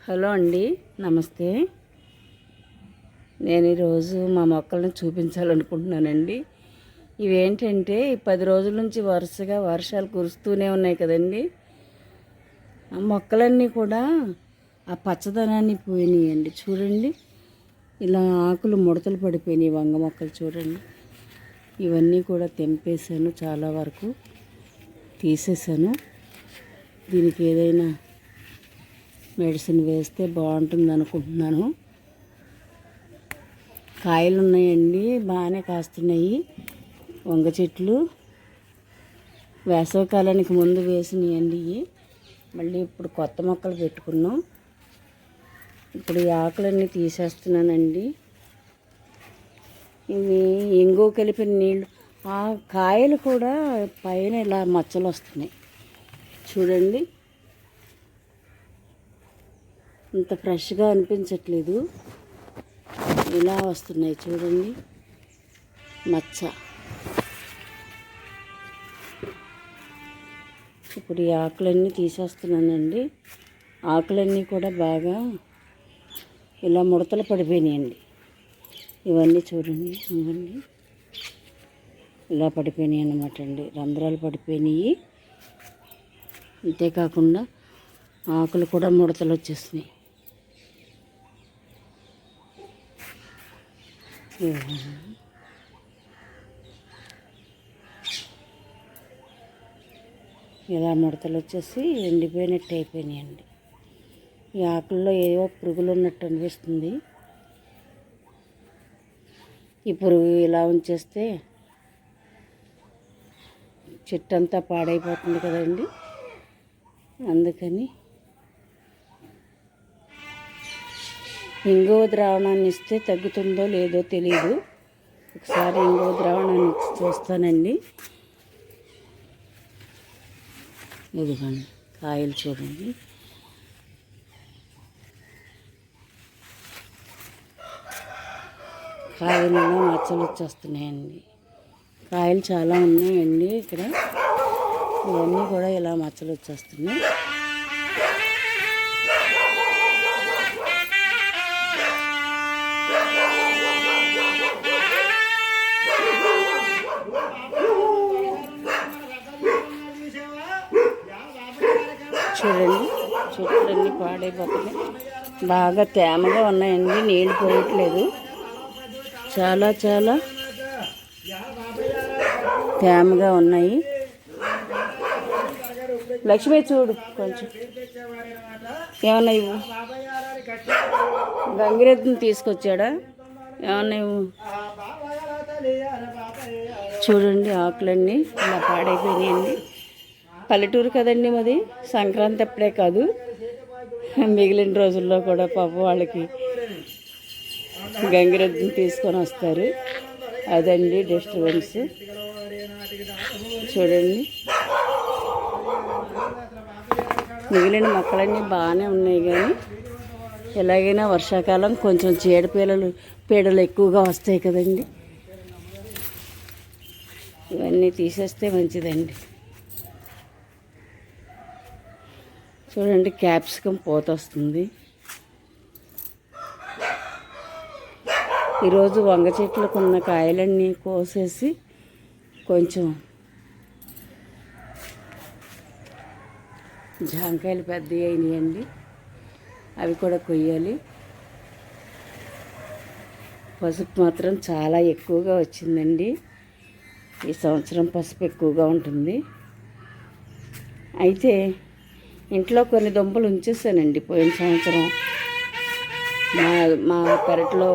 Hello అండి, నమస్తే. నేను ఈరోజు మా మొక్కలను చూపించాలనుకుంటున్నానండి. ఇవేంటంటే 10 రోజుల నుంచి వరుసగా వర్షాలు కురుస్తూనే ఉన్నాయి కదండి. ఆ మొక్కలన్నీ కూడా ఆ పచ్చదనాన్ని పోయినాయండి. చూడండి, ఇలా ఆకులు ముడతలు పడిపోయినాయి. వంగ మొక్కలు చూడండి, ఇవన్నీ కూడా తెంపేశాను, చాలా వరకు తీసేసాను. దీనికి ఏదైనా మెడిసిన్ వేస్తే బాగుంటుంది అనుకుంటున్నాను. కాయలు ఉన్నాయండి, బాగానే కాస్తున్నాయి. వంగ చెట్లు వేసవికాలానికి ముందు వేసినాయండి. మళ్ళీ ఇప్పుడు కొత్త మొక్కలు పెట్టుకున్నాం. ఇప్పుడు ఈ ఆకులన్నీ తీసేస్తున్నానండి. ఇవి ఇంగు కలిపిన నీళ్ళు. ఆ కాయలు కూడా పైన ఇలా మచ్చలు వస్తున్నాయి చూడండి. ఇంత ఫ్రెష్గా అనిపించట్లేదు, ఇలా వస్తున్నాయి చూడండి మచ్చ. ఇప్పుడు ఈ ఆకులన్నీ తీసేస్తున్నానండి. ఆకులన్నీ కూడా బాగా ఇలా ముడతలు పడిపోయినాయండి. ఇవన్నీ చూడండి, ఇవన్నీ ఇలా పడిపోయినాయి అన్నమాట అండి. రంధ్రాలు పడిపోయినాయి. అంతేకాకుండా ఆకులు కూడా ముడతలు వచ్చేసినాయి. ఇలా ముడతలు వచ్చేసి ఎండిపోయినట్టు అయిపోయినాయండి. ఈ ఆకుల్లో ఏవో పురుగులు ఉన్నట్టు అనిపిస్తుంది. ఈ పురుగు ఇలా ఉంచేస్తే చెట్టు అంతా పాడైపోతుంది కదండి. అందుకని ఇంగువ ద్రావణాన్ని ఇస్తే తగ్గుతుందో లేదో తెలియదు. ఒకసారి ఇంగువ ద్రావణాన్ని ఇచ్చి చూస్తానండి. ఇదిగోండి కాయలు చూడండి. కాయలలో మచ్చలు వచ్చేస్తున్నాయండి. కాయలు చాలా ఉన్నాయండి ఇక్కడ. ఇవన్నీ కూడా ఇలా మచ్చలు వచ్చేస్తున్నాయి. చూడండి, చెట్లన్నీ పాడైపోతున్నాయి. బాగా తేమగా ఉన్నాయండి, నీళ్ళు పోయట్లేదు. చాలా చాలా తేమగా ఉన్నాయి. లక్ష్మి చూడు, కొంచెం ఏమన్నా ఇవ్వు. గంగిరెద్దుని తీసుకొచ్చాడా? ఏమన్నా ఇవ్వు. చూడండి, ఆకులన్నీ ఇలా పాడైపోయినాయండి. పల్లెటూరు కదండి మాది. సంక్రాంతి అప్పుడే కాదు, మిగిలిన రోజుల్లో కూడా పాప వాళ్ళకి గంగిరెద్దుని తీసుకొని వస్తారు. అదండి డిస్టర్బెన్స్. చూడండి, మిగిలిన మొక్కలన్నీ బాగానే ఉన్నాయి, కానీ ఎలాగైనా వర్షాకాలం కొంచెం పీడలు ఎక్కువగా వస్తాయి కదండి. ఇవన్నీ తీసేస్తే మంచిదండి. చూడండి, క్యాప్సికమ్ పూత వస్తుంది. ఈరోజు వంగ చెట్లకు ఉన్న కాయలన్నీ కోసేసి కొంచెం జాంకాయలు పెద్దవి అయినాయండి, అవి కూడా కొయ్యాలి. పసుపు మాత్రం చాలా ఎక్కువగా వచ్చిందండి. ఈ సంవత్సరం పసుపు ఎక్కువగా ఉంటుంది. అయితే ఇంట్లో కొన్ని దుంపలు ఉంచేసానండి. పోయిన సంవత్సరం మా పెరట్లో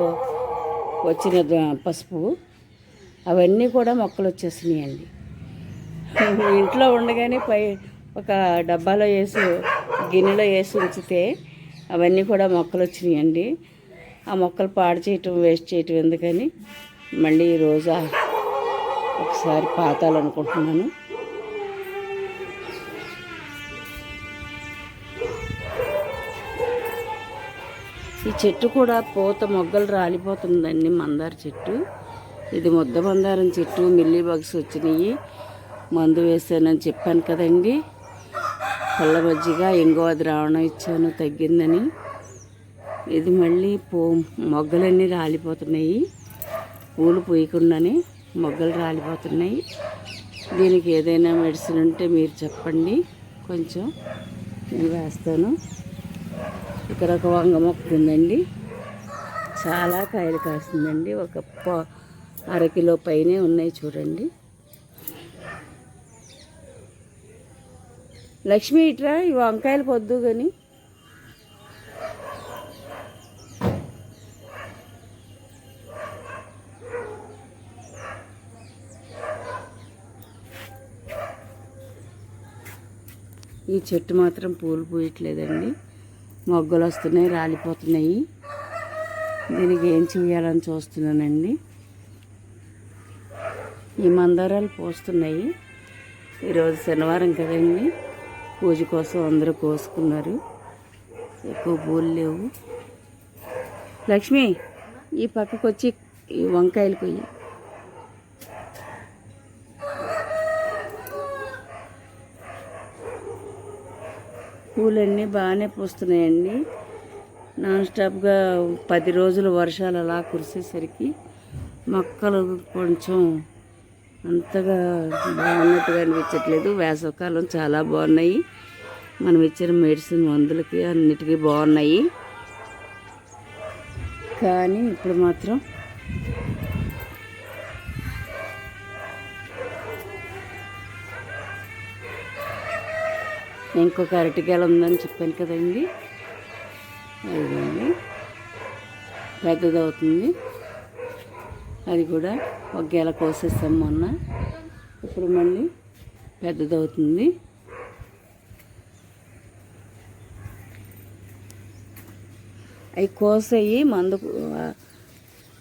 వచ్చిన పసుపు అవన్నీ కూడా మొక్కలు వచ్చేసినాయండి. ఇంట్లో ఉండగానే ఒక డబ్బాలో వేసి గిన్నెలో వేసి ఉంచితే అవన్నీ కూడా మొక్కలు వచ్చినాయండి. ఆ మొక్కలు పాడు చేయటం, వేస్ట్ చేయటం ఎందుకని మళ్ళీ ఈరోజు ఒకసారి పాతాలనుకుంటున్నాను. ఈ చెట్టు కూడా పూత మొగ్గలు రాలిపోతుందండి. మందార చెట్టు ఇది. ముద్ద మందారం చెట్టు. మిల్లీ బగ్స్ వచ్చినాయి, మందు వేసానని చెప్పాను కదండి. పుల్ల మజ్జిగ ఇంగువ ద్రావణం ఇచ్చాను, తగ్గిందని. ఇది మళ్ళీ మొగ్గలన్నీ రాలిపోతున్నాయి. పూలు పూయకుండానే మొగ్గలు రాలిపోతున్నాయి. దీనికి ఏదైనా మెడిసిన్ ఉంటే మీరు చెప్పండి, కొంచెం నేను వేస్తాను. ఇక్కడ ఒక వంగ మొక్క ఉందండి, చాలా కాయలు కాస్తుందండి. ఒక అరకిలో పైనే ఉన్నాయి చూడండి. లక్ష్మి ఇట్రా, ఈ వంకాయలు పొద్దు కానీ. ఈ చెట్టు మాత్రం పూలు పూయట్లేదండి, మొగ్గలు వస్తున్నాయి, రాలిపోతున్నాయి. దీనికి ఏం చేయాలని చూస్తున్నానండి. ఈ మందారాలు పోస్తున్నాయి. ఈరోజు శనివారం కదండి, పూజ కోసం అందరూ కోసుకున్నారు. ఎక్కువ పూలు లేవు. లక్ష్మి, ఈ పక్కకు వచ్చి ఈ వంకాయలు కొయ్యి. పూలన్నీ బాగానే పూస్తున్నాయండి. నాన్ స్టాప్గా 10 రోజులు వర్షాలు అలా కురిసేసరికి మొక్కలు కొంచెం అంతగా బాగున్నట్టుగా అనిపించట్లేదు. వేసవకాలం చాలా బాగున్నాయి. మనం ఇచ్చిన మెడిసిన్ మందులకి అన్నిటికీ బాగున్నాయి. కానీ ఇప్పుడు మాత్రం ఇంకొక అరటికాయలు ఉందని చెప్పాను కదండి, అదిగోండి పెద్దదవుతుంది. అది కూడా ఒక గెల కోసేస్తాం మొన్న, ఇప్పుడు మళ్ళీ పెద్దదవుతుంది. అవి కోసయి మందు,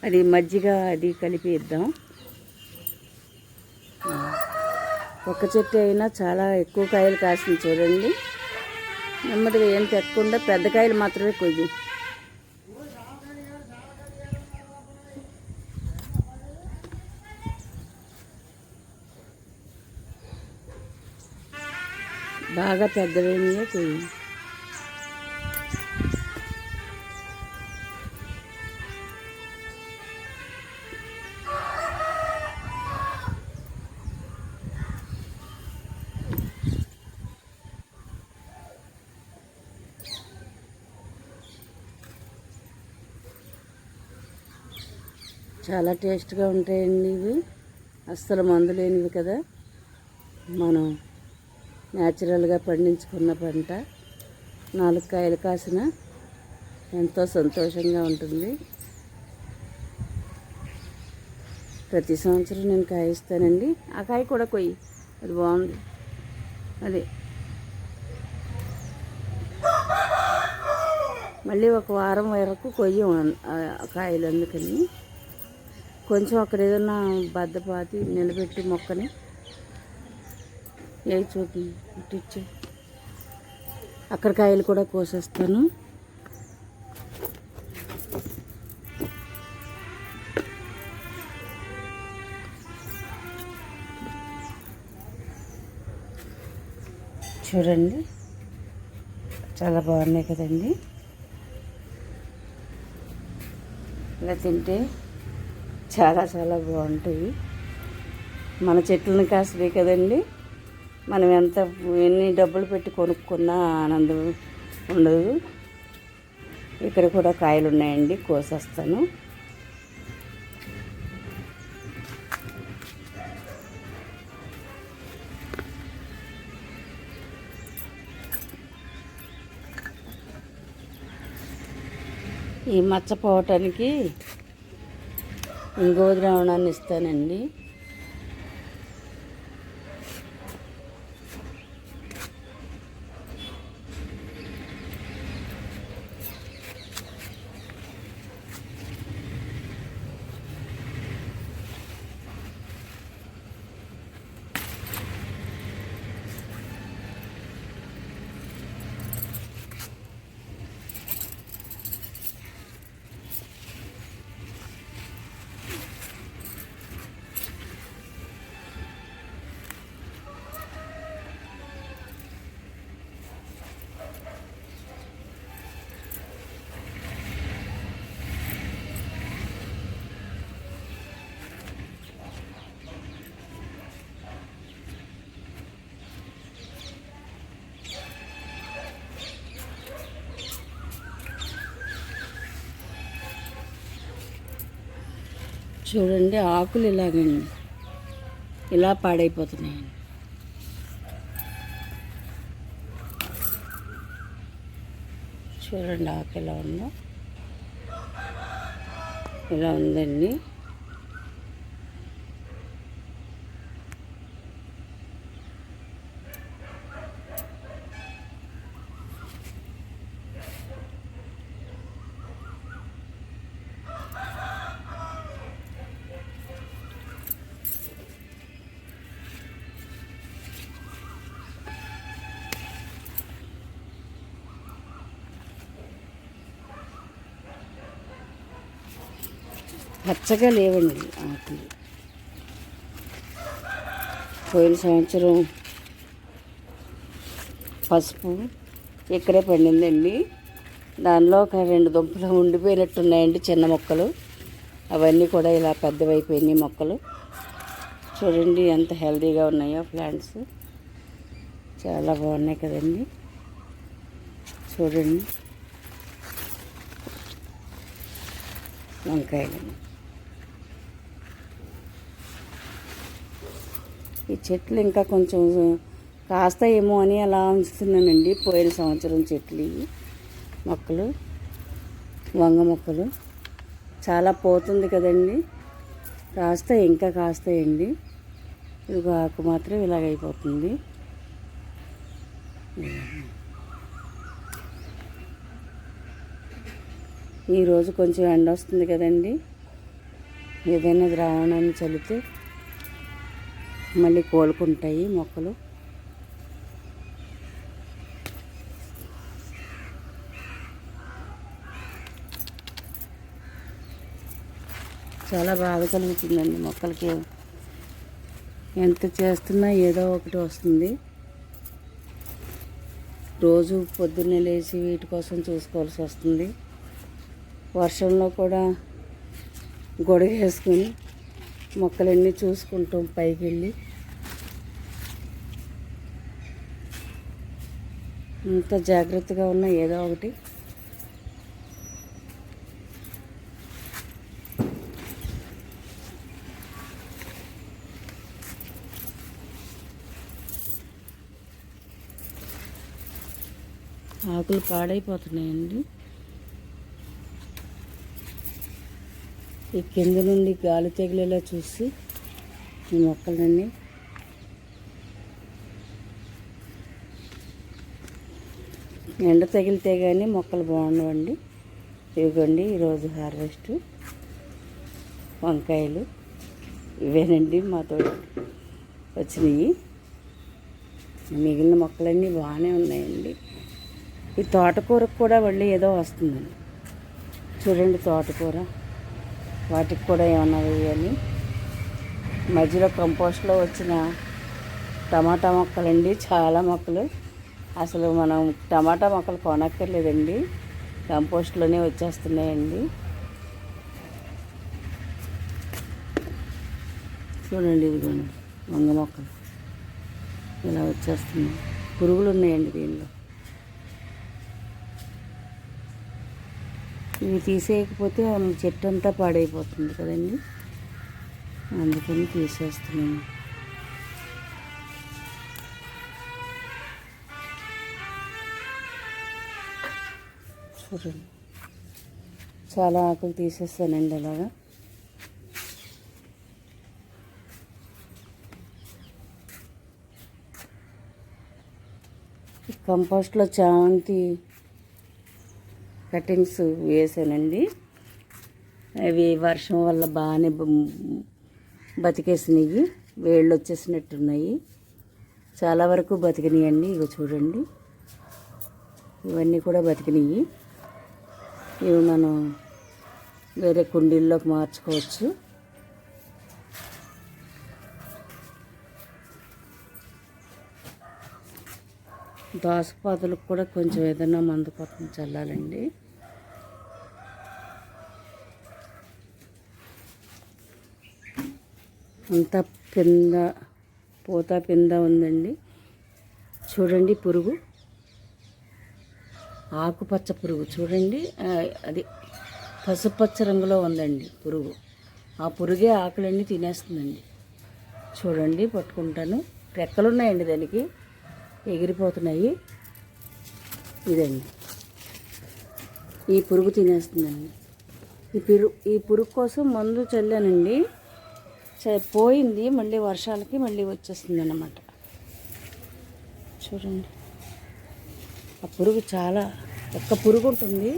అది మజ్జిగ అది కలిపి ఇద్దాం. ఒక్క చెట్టు అయినా చాలా ఎక్కువ కాయలు కాసింది చూడండి. నెమ్మదిగా ఏం తెక్కకుండా పెద్ద కాయలు మాత్రమే కొయ్యి. బాగా పెద్దవేనియే కొయ్యి. చాలా టేస్ట్గా ఉంటాయండి ఇవి, అస్సలు మందు లేనివి కదా. మనం న్యాచురల్గా పండించుకున్న పంట. 4 కాయలు కాసిన ఎంతో సంతోషంగా ఉంటుంది. ప్రతి సంవత్సరం నేను కాయిస్తానండి. ఆ కాయ కూడా కొయ్యి, అది బాగుంది. అదే మళ్ళీ ఒక వారం వరకు కొయ్యం కాయలు. అందుకని కొంచెం అక్కడ ఏదన్నా బద్దపాతి నిలబెట్టి మొక్కని ఏ చూపి ఇట్టిచ్చి అక్కడ కాయలు కూడా కోసేస్తాను. చూడండి, చాలా బాగున్నాయి కదండి. ఇలా తింటే చాలా చాలా బాగుంటాయి. మన చెట్లను కాసినాయి కదండి. మనం ఎన్ని డబ్బులు పెట్టి కొనుక్కున్నా ఆనందం ఉండదు. ఇక్కడ కూడా కాయలు ఉన్నాయండి, కోసేస్తాను. ఈ మచ్చ పోవటానికి ఇంగో ద్రావణాన్ని ఇస్తానండి. చూడండి ఆకులు ఇలాగండి, ఇలా పాడైపోతున్నాయండి. చూడండి ఆకు ఎలా ఉందో, ఇలా ఉందండి. పచ్చగా లేవండి ఆకులు. పోయిన సంవత్సరం పసుపు ఇక్కడే పండిందండి. దానిలో ఒక 2 దుంపలు ఉండిపోయినట్టున్నాయండి, చిన్న మొక్కలు. అవన్నీ కూడా ఇలా పెద్దవైపోయినాయి మొక్కలు. చూడండి ఎంత హెల్తీగా ఉన్నాయో ప్లాంట్స్, చాలా బాగున్నాయి కదండి. చూడండి వంకాయలు. ఈ చెట్లు ఇంకా కొంచెం కాస్తాయేమో అని అలా ఉంచుతున్నానండి. పోయిన సంవత్సరం చెట్లు ఇవి మొక్కలు, వంగ మొక్కలు. చాలా పోతుంది కదండి, కాస్తాయి, ఇంకా కాస్తాయండి. ఇది ఆకు మాత్రం ఇలాగైపోతుంది. ఈరోజు కొంచెం ఎండ వస్తుంది కదండి, ఏదైనా ద్రావణాన్ని చల్లితే మళ్ళీ కోలుకుంటాయి మొక్కలు. చాలా బాధ కలుగుతుందండి మొక్కలకి. ఎంత చేస్తున్నా ఏదో ఒకటి వస్తుంది. రోజు పొద్దున్నే లేచి వీటి కోసం చూసుకోవాల్సి వస్తుంది. వర్షంలో కూడా గొడుగు వేసుకుని మొక్కలన్నీ చూసుకుంటాం పైకి వెళ్ళి. ఇంత జాగ్రత్తగా ఉన్న ఏదో ఒకటి ఆకులు పాడైపోతున్నాయండి. ఈ కింద నుండి గాలి తెగిలేలా చూసి ఈ మొక్కలన్నీ ఎండ తగిలితే కానీ మొక్కలు బాగుండవండి. ఇదిగోండి ఈరోజు హార్వెస్ట్ వంకాయలు ఇవేనండి మాతో వచ్చినాయి. మిగిలిన మొక్కలన్నీ బాగానే ఉన్నాయండి. ఈ తోటకూరకు కూడా మళ్ళీ ఏదో వస్తుందండి. చూడండి తోటకూర, వాటికి కూడా ఏమన్నా వేయాలి. మధ్యలో కంపోస్ట్లో వచ్చిన టమాటా మొక్కలండి, చాలా మొక్కలు. అసలు మనం టమాటా మొక్కలు కొనక్కర్లేదండి, కంపోస్ట్లోనే వచ్చేస్తున్నాయండి. చూడండి ఇదిగోండి వంగ మొక్కలు ఇలా వచ్చేస్తున్నాయి. పురుగులు ఉన్నాయండి దీనిలో. ఇవి తీసేయకపోతే చెట్టు అంతా పాడైపోతుంది కదండి, అందుకని తీసేస్తున్నాను. చూడండి చాలా ఆకులు తీసేస్తానండి అలాగా. కంపోస్ట్లో చామంతి కటింగ్స్ వేసానండి. అవి వర్షం వల్ల బాగానే బతికేసినాయి, వేళ్ళు వచ్చేసినట్టున్నాయి. చాలా వరకు బతికినాయండి. ఇగో చూడండి ఇవన్నీ కూడా బతికినాయి. ఇవి మనం వేరే కుండీల్లోకి మార్చుకోవచ్చు. దోసపాదులకు కూడా కొంచెం ఏదైనా మందు కొట్టం చల్లాలండి. అంతా పింద ఉందండి. చూడండి పురుగు, ఆకుపచ్చ పురుగు చూడండి, అది పసుపచ్చ రంగులో ఉందండి పురుగు. ఆ పురుగే ఆకులన్నీ తినేస్తుందండి. చూడండి, పట్టుకుంటాను. రెక్కలు ఉన్నాయండి దానికి, ఎగిరిపోతున్నాయి. ఇదండి, ఈ పురుగు తినేస్తుందండి. ఈ పురుగు కోసం మందు చల్లానండి, పోయింది. మళ్ళీ వర్షాలకి మళ్ళీ వచ్చేస్తుంది అన్నమాట. చూడండి, ఆ పురుగు చాలా ఒక్క పురుగు ఉంటుంది,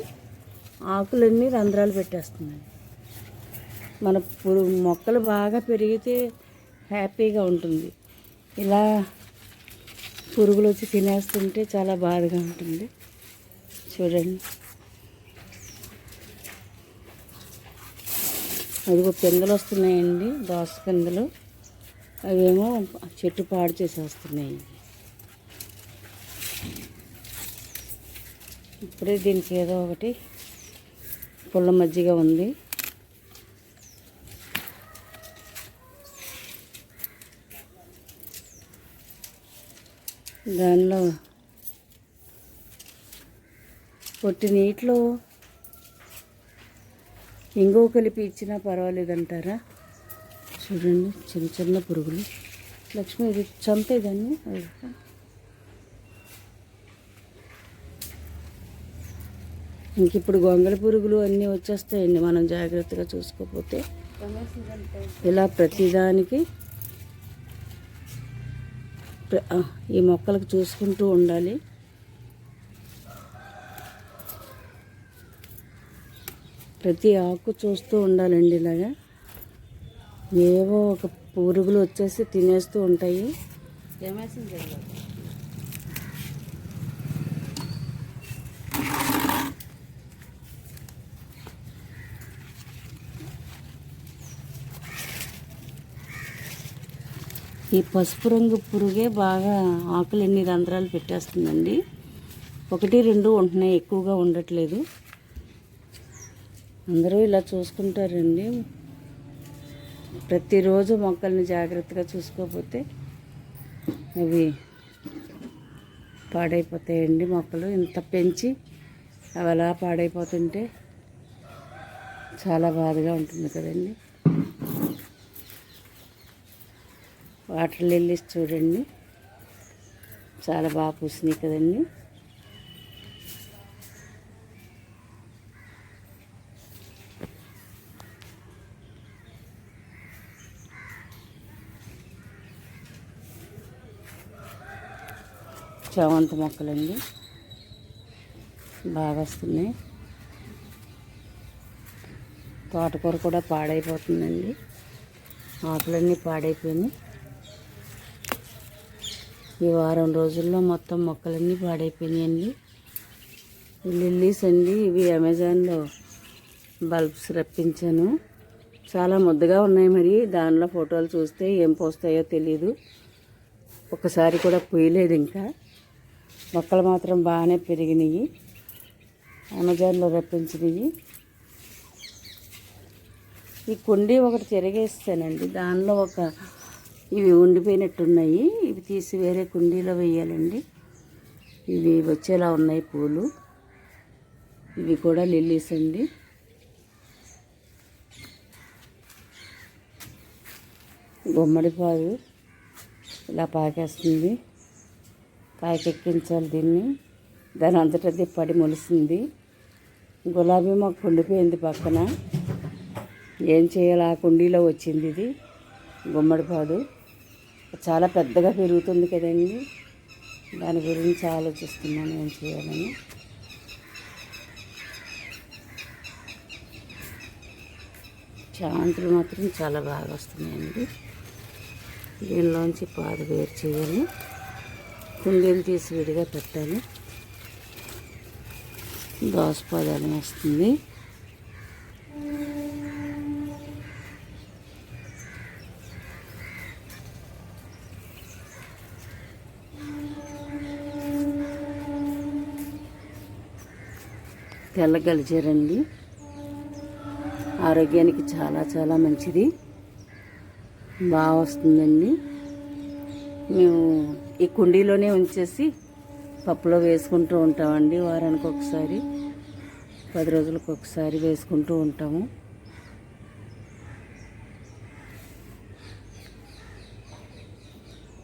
ఆకులన్నీ రంధ్రాలు పెట్టేస్తుందండి. మన మొక్కలు బాగా పెరిగితే హ్యాపీగా ఉంటుంది. ఇలా పురుగులు వచ్చి తినేస్తుంటే చాలా బాధగా ఉంటుంది. చూడండి, అదిగో పిందెలు వస్తున్నాయండి, దోస పిందెలు. అవేమో చెట్టు పాడు చేసేస్తున్నాయి. ఇప్పుడే దీనికి ఏదో ఒకటి పుల్ల మజ్జిగ ఉంది, దానిలో పొట్టి నీటిలో ఇంగువ కలిపి ఇచ్చినా పర్వాలేదంటారా? చూడండి, చిన్న చిన్న పురుగులు. లక్ష్మి, ఇది చంపేదాన్ని. ఇంక ఇప్పుడు గొంగళి పురుగులు అన్నీ వచ్చేస్తాయండి మనం జాగ్రత్తగా చూసుకోకపోతే. ఇలా ప్రతిదానికి ఈ మొక్కలకు చూసుకుంటూ ఉండాలి. ప్రతి ఆకు చూస్తూ ఉండాలండి. ఇలాగా ఏవో ఒక పురుగులు వచ్చేసి తినేస్తూ ఉంటాయి. ఈ పసుపు రంగు పురుగే బాగా ఆకులన్నీ రంధ్రాలు పెట్టేస్తుందండి. 1, 2 ఉంటున్నాయి, ఎక్కువగా ఉండట్లేదు. అందరూ ఇలా చూసుకుంటారండి. ప్రతిరోజు మొక్కల్ని జాగ్రత్తగా చూసుకోకపోతే అవి పాడైపోతాయండి. మొక్కలు ఇంత పెంచి అవి అలా పాడైపోతుంటే చాలా బాధగా ఉంటుంది కదండి. వాటర్ లిల్లీస్ చూడండి, చాలా బాగా పూసినాయి కదండి. చామంతి మొక్కలండి బాగా వస్తున్నాయి. తోటకూర కూడా పాడైపోతుందండి, ఆకులన్నీ పాడైపోయినాయి. ఈ వారం రోజుల్లో మొత్తం మొక్కలన్నీ పాడైపోయినాయండి. లిల్లీస్ అండి, ఇవి అమెజాన్లో బల్బ్స్ రప్పించాను. చాలా ముద్దగా ఉన్నాయి. మరి దానిలో ఫోటోలు చూస్తే ఏం పోస్తాయో తెలీదు. ఒకసారి కూడా పూయలేదు. ఇంకా మొక్కలు మాత్రం బాగానే పెరిగినాయి, అమెజాన్లో రప్పించినవి. ఈ కుండీ ఒకటి తిరిగేస్తానండి, దానిలో ఇవి ఉండిపోయినట్టున్నాయి. ఇవి తీసి వేరే కుండీలో వేయాలండి. ఇవి వచ్చేలా ఉన్నాయి పూలు. ఇవి కూడా లిల్లీస్ అండి. గుమ్మడిపాదు ఇలా పాకేస్తుంది, పాకెక్కించాలి దీన్ని. దాని అంతటది పడి మొలిసింది. గులాబీ మొక్క ఉండిపోయింది పక్కన, ఏం చేయాలి? ఆ కుండీలో వచ్చింది ఇది గుమ్మడిపాదు. చాలా పెద్దగా పెరుగుతుంది కదండి, దాని గురించి ఆలోచిస్తున్నాను ఏం చేయాలని. చామంతులు మాత్రం చాలా బాగా వస్తున్నాయండి. దీనిలోంచి పాదు వేరు చేయాలి, కుండీలు తీసి విడిగా పెట్టాలి. దోసపాదాలు వస్తుంది. తెల్ల గలిజేరండి, ఆరోగ్యానికి చాలా చాలా మంచిది, బాగా వస్తుందండి. మేము ఈ కుండీలోనే ఉంచేసి పప్పులో వేసుకుంటూ ఉంటామండి. వారానికి ఒకసారి, 10 రోజులకు ఒకసారి వేసుకుంటూ ఉంటాము.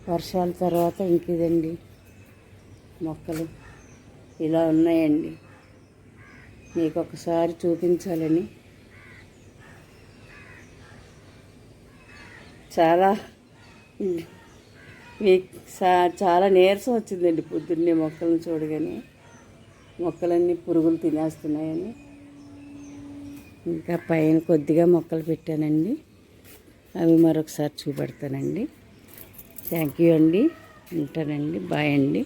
వర్షాల తర్వాత ఇంకిదండి మొక్కలు ఇలా ఉన్నాయండి. మీకు ఒకసారి చూపించాలని చాలా చాలా నీరసం వచ్చిందండి పొద్దున్నే మొక్కలను చూడగానే. మొక్కలన్నీ పురుగులు తినేస్తున్నాయని ఇంకా పైన కొద్దిగా మొక్కలు పెట్టానండి. అవి మరొకసారి చూపెడతానండి. థ్యాంక్ యూ అండి. ఉంటానండి. బాయ్ అండి.